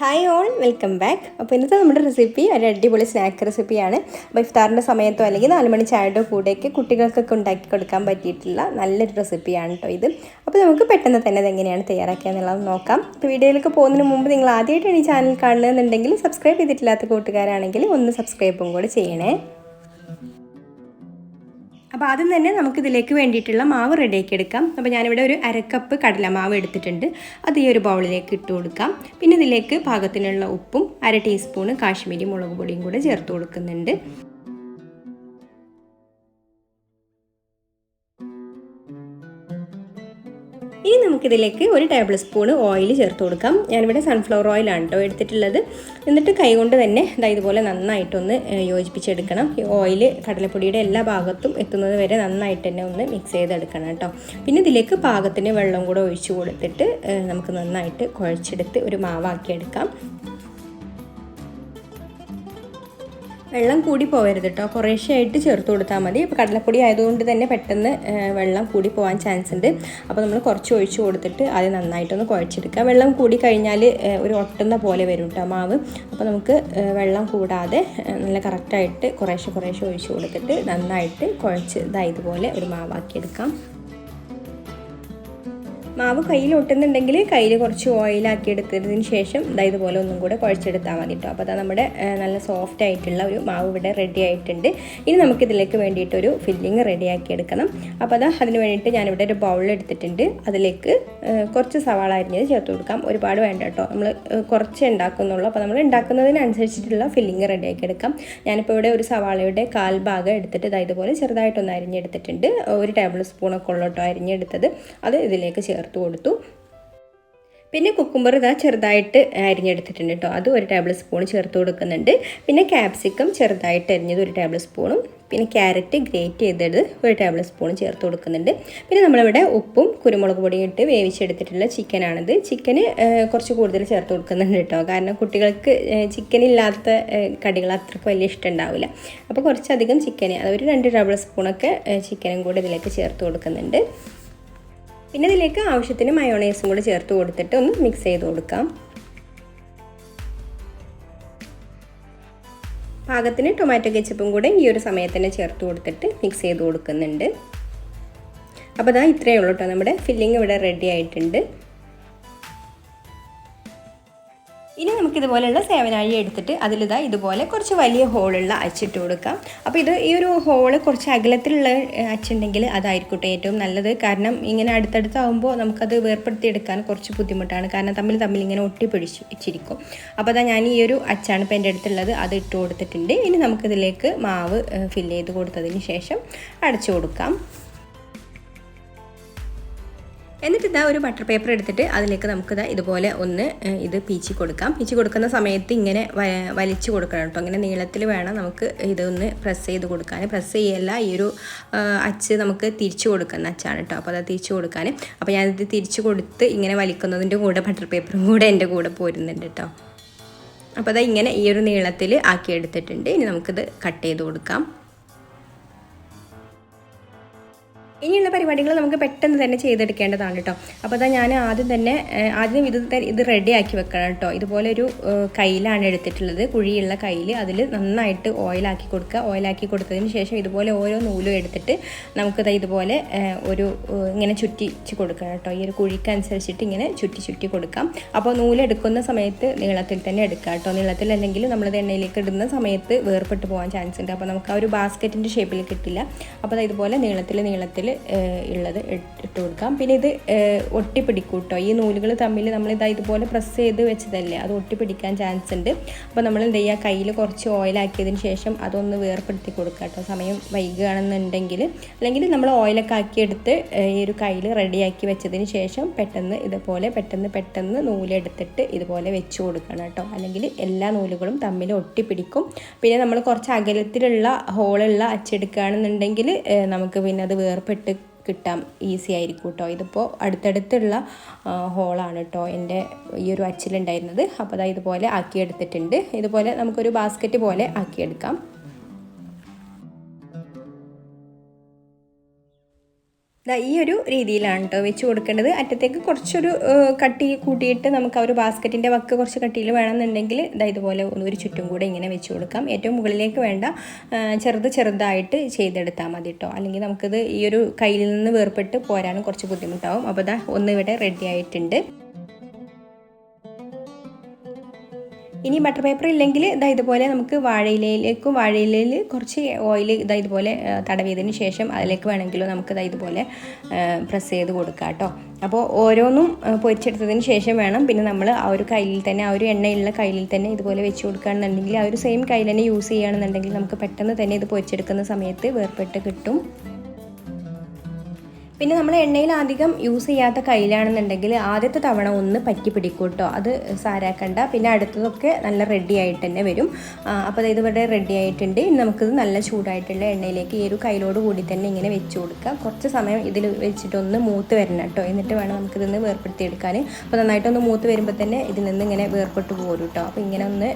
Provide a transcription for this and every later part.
Hi all, welcome back. അപ്പോൾ ഇന്നത്തെ നമ്മുടെ റെസിപ്പി ഒരു അടിപൊളി സ്നാക്ക് റെസിപ്പിയാണ്. അപ്പോൾ ഇഫ്താറിൻ്റെ സമയത്തോ അല്ലെങ്കിൽ 4 മണി ചായയുടെ കൂടെയൊക്കെ കുട്ടികൾക്കൊക്കെ ഉണ്ടാക്കി കൊടുക്കാൻ പറ്റിയിട്ടുള്ള നല്ലൊരു റെസിപ്പിയാണ് കേട്ടോ ഇത്. അപ്പോൾ നമുക്ക് പെട്ടെന്ന് തന്നെ അതെങ്ങനെയാണ് തയ്യാറാക്കുക എന്നുള്ളത് നോക്കാം. അപ്പോൾ വീഡിയോയിലേക്ക് പോകുന്നതിന് മുമ്പ് നിങ്ങൾ ആദ്യമായിട്ടാണ് ഈ ചാനൽ കാണുന്നതെന്നുണ്ടെങ്കിൽ സബ്സ്ക്രൈബ് ചെയ്തിട്ടില്ലാത്ത കൂട്ടുകാരാണെങ്കിൽ ഒന്ന് സബ്സ്ക്രൈബും കൂടെ ചെയ്യണേ. അപ്പോൾ ആദ്യം തന്നെ നമുക്കിതിലേക്ക് വേണ്ടിയിട്ടുള്ള മാവ് റെഡിയാക്കി എടുക്കാം. അപ്പോൾ ഞാനിവിടെ ഒരു അരക്കപ്പ് കടലമാവ് എടുത്തിട്ടുണ്ട്. അത് ഈ ഒരു ബൗളിലേക്ക് ഇട്ട് കൊടുക്കാം. പിന്നെ ഇതിലേക്ക് പാകത്തിനുള്ള ഉപ്പും 1/2 ടീസ്പൂൺ കാശ്മീരി മുളക് പൊടിയും കൂടെ ചേർത്ത് കൊടുക്കുന്നുണ്ട്. ഇനി നമുക്കിതിലേക്ക് 1 ടേബിൾ സ്പൂൺ ഓയിൽ ചേർത്ത് കൊടുക്കാം. ഞാനിവിടെ സൺഫ്ലവർ ഓയിലാണ് കേട്ടോ എടുത്തിട്ടുള്ളത്. എന്നിട്ട് കൈകൊണ്ട് തന്നെ ഇതുപോലെ നന്നായിട്ടൊന്ന് യോജിപ്പിച്ചെടുക്കണം. ഈ ഓയിൽ കടലപ്പൊടിയുടെ എല്ലാ ഭാഗത്തും എത്തുന്നത് വരെ നന്നായിട്ട് തന്നെ ഒന്ന് മിക്സ് ചെയ്തെടുക്കണം കേട്ടോ. പിന്നെ ഇതിലേക്ക് പാകത്തിന് വെള്ളം കൂടെ ഒഴിച്ചു കൊടുത്തിട്ട് നമുക്ക് നന്നായിട്ട് കുഴച്ചെടുത്ത് ഒരു മാവാക്കിയെടുക്കാം. വെള്ളം കൂടി പോകരുത് കേട്ടോ, കുറേശ്ശെയായിട്ട് ചേർത്ത് കൊടുത്താൽ മതി. ഇപ്പോൾ കടലപ്പൊടി ആയതുകൊണ്ട് തന്നെ പെട്ടെന്ന് വെള്ളം കൂടി പോകാൻ ചാൻസ് ഉണ്ട്. അപ്പോൾ നമ്മൾ കുറച്ച് ഒഴിച്ച് കൊടുത്തിട്ട് അത് നന്നായിട്ടൊന്ന് കുഴച്ചെടുക്കുക. വെള്ളം കൂടി കഴിഞ്ഞാൽ ഒരു ഒട്ടുന്ന പോലെ വരും കേട്ടോ മാവ്. അപ്പോൾ നമുക്ക് വെള്ളം കൂടാതെ നല്ല കറക്റ്റായിട്ട് കുറേശ്ശെ ഒഴിച്ച് കൊടുത്തിട്ട് നന്നായിട്ട് കുഴച്ച് ഇതുപോലെ ഒരു മാവാക്കിയെടുക്കാം. മാവ് കയ്യിൽ ഒട്ടുന്നുണ്ടെങ്കിൽ കയ്യിൽ കുറച്ച് ഓയിലാക്കി എടുത്തതിന് ശേഷം ഇതുപോലെ ഒന്നും കൂടെ കുഴച്ചെടുത്താൽ മതി കേട്ടോ. അപ്പോൾ നമ്മുടെ നല്ല സോഫ്റ്റ് ആയിട്ടുള്ള ഒരു മാവ് ഇവിടെ റെഡി ആയിട്ടുണ്ട്. ഇനി നമുക്കിതിലേക്ക് വേണ്ടിയിട്ടൊരു ഫില്ലിങ് റെഡിയാക്കി എടുക്കണം. അപ്പോൾ അതിന് വേണ്ടിയിട്ട് ഞാനിവിടെ ഒരു ബൗൾ എടുത്തിട്ടുണ്ട്. അതിലേക്ക് കുറച്ച് സവാള അരിഞ്ഞത് ചേർത്ത് കൊടുക്കാം. ഒരുപാട് വേണ്ട കേട്ടോ, നമ്മൾ കുറച്ച് ഉണ്ടാക്കുന്നുള്ളൂ. അപ്പോൾ നമ്മൾ ഉണ്ടാക്കുന്നതിനനുസരിച്ചിട്ടുള്ള ഫില്ലിങ് റെഡിയാക്കി എടുക്കാം. ഞാനിപ്പോൾ ഇവിടെ ഒരു സവാളയുടെ 1/4 ഭാഗം എടുത്തിട്ട് ഇതുപോലെ ചെറുതായിട്ടൊന്ന് അരിഞ്ഞെടുത്തിട്ടുണ്ട്. 1 ടേബിൾ സ്പൂണൊക്കെ ഉള്ളൂ കേട്ടോ അരിഞ്ഞെടുത്തത്. അത് ഇതിലേക്ക് ചേർത്ത് കൊടുത്തു. പിന്നെ കുക്കുംബർ ചെറുതായിട്ട് അരിഞ്ഞെടുത്തിട്ടുണ്ട് കേട്ടോ, അത് 1 ടേബിൾ സ്പൂൺ ചേർത്ത് കൊടുക്കുന്നുണ്ട്. പിന്നെ ക്യാപ്സിക്കം ചെറുതായിട്ട് അരിഞ്ഞത് 1 ടേബിൾ സ്പൂണും പിന്നെ ക്യാരറ്റ് ഗ്രേറ്റ് ചെയ്തത് 1 ടേബിൾ സ്പൂൺ ചേർത്ത് കൊടുക്കുന്നുണ്ട്. പിന്നെ നമ്മളിവിടെ ഉപ്പും കുരുമുളക് പൊടിയും ഇട്ട് വേവിച്ചെടുത്തിട്ടുള്ള ചിക്കനാണിത്. ചിക്കന് കുറച്ച് കൂടുതൽ ചേർത്ത് കൊടുക്കുന്നുണ്ട് കേട്ടോ, കാരണം കുട്ടികൾക്ക് ചിക്കനില്ലാത്ത കടികൾ അത്രയ്ക്ക് വലിയ ഇഷ്ടം ഉണ്ടാവില്ല. അപ്പോൾ കുറച്ചധികം ചിക്കന്, അതൊരു 2 ടേബിൾ സ്പൂണൊക്കെ ചിക്കനും കൂടെ ഇതിലേക്ക് ചേർത്ത് കൊടുക്കുന്നുണ്ട്. പിന്നെ ഇതിലേക്ക് ആവശ്യത്തിന് മയോണൈസും കൂടെ ചേർത്ത് കൊടുത്തിട്ട് ഒന്ന് മിക്സ് ചെയ്ത് കൊടുക്കാം. പാകത്തിന് ടൊമാറ്റോ കെച്ചപ്പും കൂടെ ഈ ഒരു സമയത്ത് തന്നെ ചേർത്ത് കൊടുത്തിട്ട് മിക്സ് ചെയ്ത് കൊടുക്കുന്നുണ്ട്. അപ്പോൾ ഇത്രയേ ഉള്ളൂ കേട്ടോ, നമ്മുടെ ഫില്ലിങ് ഇവിടെ റെഡി ആയിട്ടുണ്ട്. ഇനി നമുക്കിതുപോലെയുള്ള സേവനാഴി എടുത്തിട്ട് ഇതുപോലെ കുറച്ച് വലിയ ഹോളുള്ള അച്ചിട്ട് കൊടുക്കാം. അപ്പോൾ ഈ ഒരു ഹോള് കുറച്ച് അകലത്തിലുള്ള അച്ചുണ്ടെങ്കിൽ അതായിരിക്കട്ടെ ഏറ്റവും നല്ലത്. കാരണം ഇങ്ങനെ അടുത്തടുത്താവുമ്പോൾ നമുക്കത് വേർപ്പെടുത്തിയെടുക്കാൻ കുറച്ച് ബുദ്ധിമുട്ടാണ്, കാരണം തമ്മിൽ ഇങ്ങനെ ഒട്ടിപ്പിടിച്ചിരിക്കും. അപ്പോൾ ഞാൻ ഈ ഒരു അച്ചാണ് ഇപ്പോൾ എൻ്റെ അടുത്തുള്ളത്, അത് ഇട്ട് കൊടുത്തിട്ടുണ്ട്. ഇനി നമുക്കിതിലേക്ക് മാവ് ഫില്ല് ചെയ്ത് കൊടുത്തതിന് ശേഷം അടച്ചു കൊടുക്കാം. എന്നിട്ട് ഒരു ബട്ടർ പേപ്പർ എടുത്തിട്ട് അതിലേക്ക് നമുക്ക് ഇതുപോലെ ഒന്ന് ഇത് പീച്ചി കൊടുക്കാം. പീച്ചി കൊടുക്കുന്ന സമയത്ത് ഇങ്ങനെ വലിച്ചു കൊടുക്കണം കേട്ടോ. ഇങ്ങനെ നീളത്തിൽ വേണം നമുക്ക് ഇതൊന്ന് പ്രസ് ചെയ്ത് കൊടുക്കാൻ. പ്രസ് ചെയ്യല്ല, ഈ ഒരു അച്ച് നമുക്ക് തിരിച്ചു കൊടുക്കുന്ന അച്ചാണ് കേട്ടോ. അപ്പോൾ തിരിച്ചു കൊടുക്കാൻ. അപ്പോൾ ഞാനിത് തിരിച്ചു കൊടുത്ത് ഇങ്ങനെ വലിക്കുന്നതിൻ്റെ കൂടെ ബട്ടർ പേപ്പറും കൂടെ എൻ്റെ കൂടെ പോരുന്നുണ്ട് കേട്ടോ. അപ്പോൾ ഇങ്ങനെ ഈ ഒരു നീളത്തിൽ ആക്കിയെടുത്തിട്ടുണ്ട്. ഇനി നമുക്കിത് കട്ട് ചെയ്ത് കൊടുക്കാം. ഇനിയുള്ള പരിപാടികൾ നമുക്ക് പെട്ടെന്ന് തന്നെ ചെയ്തെടുക്കേണ്ടതാണ് കേട്ടോ. അപ്പോൾ ഞാൻ ആദ്യം ഇത് റെഡിയാക്കി വെക്കണം കേട്ടോ. ഇതുപോലെ ഒരു കയ്യിലാണ് എടുത്തിട്ടുള്ളത്, കുഴിയുള്ള കയ്യിൽ. അതിൽ നന്നായിട്ട് ഓയിലാക്കി കൊടുക്കുക. ഓയിലാക്കി കൊടുത്തതിന് ശേഷം ഇതുപോലെ ഓരോ നൂലും എടുത്തിട്ട് നമുക്കിത് ഇതുപോലെ ഇങ്ങനെ ചുറ്റിച്ച് കൊടുക്കണം കേട്ടോ. ഈ ഒരു കുഴിക്കനുസരിച്ചിട്ട് ഇങ്ങനെ ചുറ്റി കൊടുക്കാം. അപ്പോൾ നൂലെടുക്കുന്ന സമയത്ത് നീളത്തിൽ തന്നെ എടുക്കുക കേട്ടോ. നീളത്തിൽ അല്ലെങ്കിൽ നമ്മളത് എണ്ണയിലേക്ക് ഇടുന്ന സമയത്ത് വേർപെട്ട് പോകാൻ ചാൻസ് ഉണ്ട്. അപ്പോൾ നമുക്ക് ആ ഒരു ബാസ്ക്കറ്റിൻ്റെ ഷേപ്പിൽ കിട്ടില്ല. അപ്പോൾ ഇതുപോലെ നീളത്തിൽ ഉള്ളത് ഇട്ട് കൊടുക്കാം. പിന്നെ ഇത് ഒട്ടിപ്പിടിക്കും കേട്ടോ. ഈ നൂലുകൾ തമ്മിൽ ഇതുപോലെ പ്രസ് ചെയ്ത് വെച്ചതല്ലേ, അത് ഒട്ടിപ്പിടിക്കാൻ ചാൻസ് ഉണ്ട്. അപ്പോൾ നമ്മൾ എന്ത് ചെയ്യുക, കയ്യിൽ കുറച്ച് ഓയിലാക്കിയതിന് ശേഷം അതൊന്ന് വേർപ്പെടുത്തി കൊടുക്കുക കേട്ടോ. സമയം വൈകുകയാണെന്നുണ്ടെങ്കിൽ, അല്ലെങ്കിൽ നമ്മൾ ഓയിലൊക്കെ ആക്കിയെടുത്ത് ഈ ഒരു കയ്യിൽ റെഡിയാക്കി വെച്ചതിന് ശേഷം പെട്ടെന്ന് നൂലെടുത്തിട്ട് ഇതുപോലെ വെച്ച് കൊടുക്കണം കേട്ടോ. അല്ലെങ്കിൽ എല്ലാ നൂലുകളും തമ്മിൽ ഒട്ടിപ്പിടിക്കും. പിന്നെ നമ്മൾ കുറച്ച് അകലത്തിലുള്ള ഹോളുള്ള അച്ചെടുക്കുകയാണെന്നുണ്ടെങ്കിൽ നമുക്ക് പിന്നെ അത് വേർപെട്ട് കിട്ടാൻ ഈസി ആയിരിക്കും കേട്ടോ. ഇതിപ്പോൾ അടുത്തടുത്തുള്ള ഹോളാണ് കേട്ടോ എൻ്റെ ഈ ഒരു അച്ചിലുണ്ടായിരുന്നത്. അപ്പോൾ ഇതുപോലെ ആക്കിയെടുത്തിട്ടുണ്ട്. ഇതുപോലെ നമുക്കൊരു ബാസ്ക്കറ്റ് പോലെ ആക്കിയെടുക്കാം. ഈ ഒരു രീതിയിലാണ് കേട്ടോ വെച്ച് കൊടുക്കേണ്ടത്. അറ്റത്തേക്ക് കുറച്ചൊരു കട്ടി കൂട്ടിയിട്ട് നമുക്ക് ആ ഒരു ബാസ്ക്കറ്റിൻ്റെ വക്ക് കുറച്ച് കട്ടിയിൽ വേണമെന്നുണ്ടെങ്കിൽ ഇതുപോലെ ഒരു ചുറ്റും കൂടെ ഇങ്ങനെ വെച്ച് കൊടുക്കാം. ഏറ്റവും മുകളിലേക്ക് വേണ്ട, ചെറുതായിട്ട് ചെയ്തെടുത്താൽ മതി കേട്ടോ. അല്ലെങ്കിൽ നമുക്കിത് ഈ ഒരു കയ്യിൽ നിന്ന് വേർപെട്ട് പോരാനും കുറച്ച് ബുദ്ധിമുട്ടാവും. അപ്പോൾ ഒന്ന് ഇവിടെ റെഡി ആയിട്ടുണ്ട്. ഇനി ബട്ടർ പേപ്പർ ഇല്ലെങ്കിൽ ഇതുപോലെ നമുക്ക് വാഴയിലയിൽ കുറച്ച് ഓയിൽ ഇതുപോലെ തടവിയതിന് ശേഷം അതിലേക്ക് വേണമെങ്കിലോ നമുക്ക് ഇതുപോലെ പ്രസ് ചെയ്ത് കൊടുക്കാം കേട്ടോ. അപ്പോൾ ഓരോന്നും പൊരിച്ചെടുത്തതിന് ശേഷം വേണം പിന്നെ നമ്മൾ ആ ഒരു കയ്യിൽ തന്നെ, ആ ഒരു എണ്ണയുള്ള കയ്യിൽ തന്നെ ഇതുപോലെ വെച്ച് കൊടുക്കുകയാണെന്നുണ്ടെങ്കിൽ, ആ ഒരു സെയിം കയ്യിൽ തന്നെ യൂസ് ചെയ്യുകയാണെന്നുണ്ടെങ്കിൽ നമുക്ക് പെട്ടെന്ന് തന്നെ ഇത് പൊരിച്ചെടുക്കുന്ന സമയത്ത് വേർപെട്ട് കിട്ടും. പിന്നെ നമ്മൾ എണ്ണയിൽ അധികം യൂസ് ചെയ്യാത്ത കയ്യിലാണെന്നുണ്ടെങ്കിൽ ആദ്യത്തെ തവണ ഒന്ന് പറ്റി പിടിക്കും കേട്ടോ. അത് സാരാക്കണ്ട. പിന്നെ അടുത്തതൊക്കെ നല്ല റെഡി ആയിട്ട് തന്നെ വരും. അപ്പോൾ ഇതിവിടെ റെഡി ആയിട്ടുണ്ട്. ഇനി നമുക്കിത് നല്ല ചൂടായിട്ടുള്ള എണ്ണയിലേക്ക് ഈ ഒരു കയ്യിലോട് കൂടി തന്നെ ഇങ്ങനെ വെച്ച് കൊടുക്കാം. കുറച്ച് സമയം ഇതിൽ വെച്ചിട്ടൊന്ന് മൂത്ത് വരണം കേട്ടോ. എന്നിട്ട് വേണം നമുക്കിതൊന്ന് വേർപ്പെടുത്തിയെടുക്കാൻ. അപ്പോൾ നന്നായിട്ടൊന്ന് മൂത്ത് വരുമ്പോൾ തന്നെ ഇതിൽ നിന്ന് ഇങ്ങനെ വേർപെട്ട് പോരും കേട്ടോ. അപ്പോൾ ഇങ്ങനെ ഒന്ന്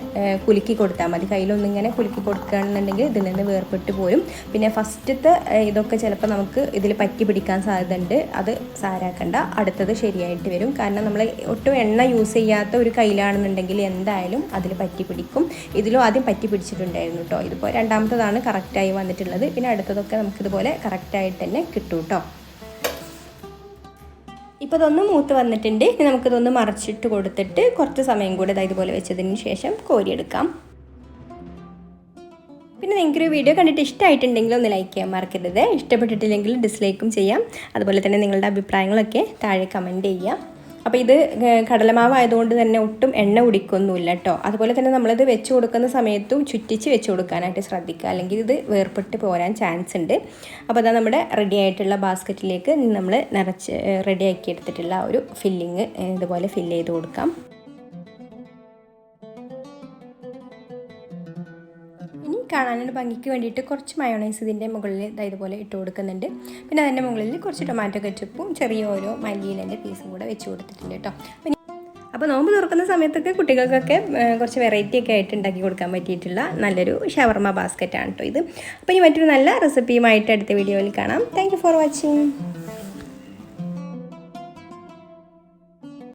കുലുക്കി കൊടുത്താൽ മതി. കയ്യിലൊന്ന് ഇങ്ങനെ കുലുക്കി കൊടുക്കുകയാണെന്നുണ്ടെങ്കിൽ ഇതിൽ നിന്ന് വേർപെട്ട് പോരും. പിന്നെ ഫസ്റ്റത്തെ ഇതൊക്കെ ചിലപ്പോൾ നമുക്ക് ഇതിൽ പറ്റി പിടിക്കാൻ സാധ്യതയുണ്ട്. അത് സാരാക്കണ്ട, അടുത്തത് ശരിയായിട്ട് വരും. കാരണം നമ്മൾ ഒട്ടും എണ്ണ യൂസ് ചെയ്യാത്ത ഒരു കയ്യിലാണെന്നുണ്ടെങ്കിൽ എന്തായാലും അതിൽ പറ്റി പിടിക്കും. ഇതിലും ആദ്യം പറ്റി പിടിച്ചിട്ടുണ്ടായിരുന്നു കേട്ടോ. ഇതിപ്പോൾ രണ്ടാമത്തതാണ് കറക്റ്റായി വന്നിട്ടുള്ളത്. പിന്നെ അടുത്തതൊക്കെ നമുക്കിതുപോലെ കറക്റ്റായിട്ട് തന്നെ കിട്ടും കേട്ടോ. ഇപ്പോൾ ഇതൊന്ന് മൂത്ത് വന്നിട്ടുണ്ട്. ഇനി നമുക്കിതൊന്ന് മറിച്ചിട്ട് കൊടുത്തിട്ട് കുറച്ച് സമയം കൂടെ ഇതുപോലെ വെച്ചതിന് ശേഷം കോരിയെടുക്കാം. പിന്നെ നിങ്ങൾക്കൊരു വീഡിയോ കണ്ടിട്ട് ഇഷ്ടമായിട്ടുണ്ടെങ്കിൽ ഒന്ന് ലൈക്ക് ചെയ്യാൻ മറക്കരുത്. ഇഷ്ടപ്പെട്ടിട്ടില്ലെങ്കിൽ ഡിസ്ലൈക്കും ചെയ്യാം. അതുപോലെ തന്നെ നിങ്ങളുടെ അഭിപ്രായങ്ങളൊക്കെ താഴെ കമൻറ്റ് ചെയ്യാം. അപ്പോൾ ഇത് കടലമാവായതുകൊണ്ട് തന്നെ ഒട്ടും എണ്ണ കുടിക്കൊന്നുമില്ല കേട്ടോ. അതുപോലെ തന്നെ നമ്മളിത് വെച്ച് കൊടുക്കുന്ന സമയത്തും ചുറ്റിച്ച് വെച്ച് കൊടുക്കാനായിട്ട് ശ്രദ്ധിക്കുക, അല്ലെങ്കിൽ ഇത് വേർപെട്ട് പോരാൻ ചാൻസ് ഉണ്ട്. അപ്പോൾ അതാ നമ്മുടെ റെഡി ആയിട്ടുള്ള ബാസ്ക്കറ്റിലേക്ക് നമ്മൾ നിറച്ച് റെഡിയാക്കി എടുത്തിട്ടുള്ള ഒരു ഫില്ലിങ് ഇതുപോലെ ഫില്ല് ചെയ്ത് കൊടുക്കാം. കാണാനൊരു ഭംഗിക്ക് വേണ്ടിയിട്ട് കുറച്ച് മയോണൈസ് ഇതിൻ്റെ മുകളിൽ ഇതുപോലെ ഇട്ട് കൊടുക്കുന്നുണ്ട്. പിന്നെ അതിൻ്റെ മുകളിൽ കുറച്ച് ടൊമാറ്റോ കെച്ചപ്പും ചെറിയ ഓരോ മല്ലിയിലൻ്റെ പീസും കൂടെ വെച്ച് കൊടുത്തിട്ടുണ്ട് കേട്ടോ. അപ്പോൾ നോമ്പ് തുറക്കുന്ന സമയത്തൊക്കെ കുട്ടികൾക്കൊക്കെ കുറച്ച് വെറൈറ്റി ഒക്കെ ആയിട്ട് ഉണ്ടാക്കി കൊടുക്കാൻ പറ്റിയിട്ടുള്ള നല്ലൊരു ഷവർമ ബാസ്ക്കറ്റാണ് കേട്ടോ ഇത്. അപ്പോൾ ഇനി മറ്റൊരു നല്ല റെസിപ്പിയുമായിട്ട് അടുത്ത വീഡിയോയിൽ കാണാം. Thank you for watching.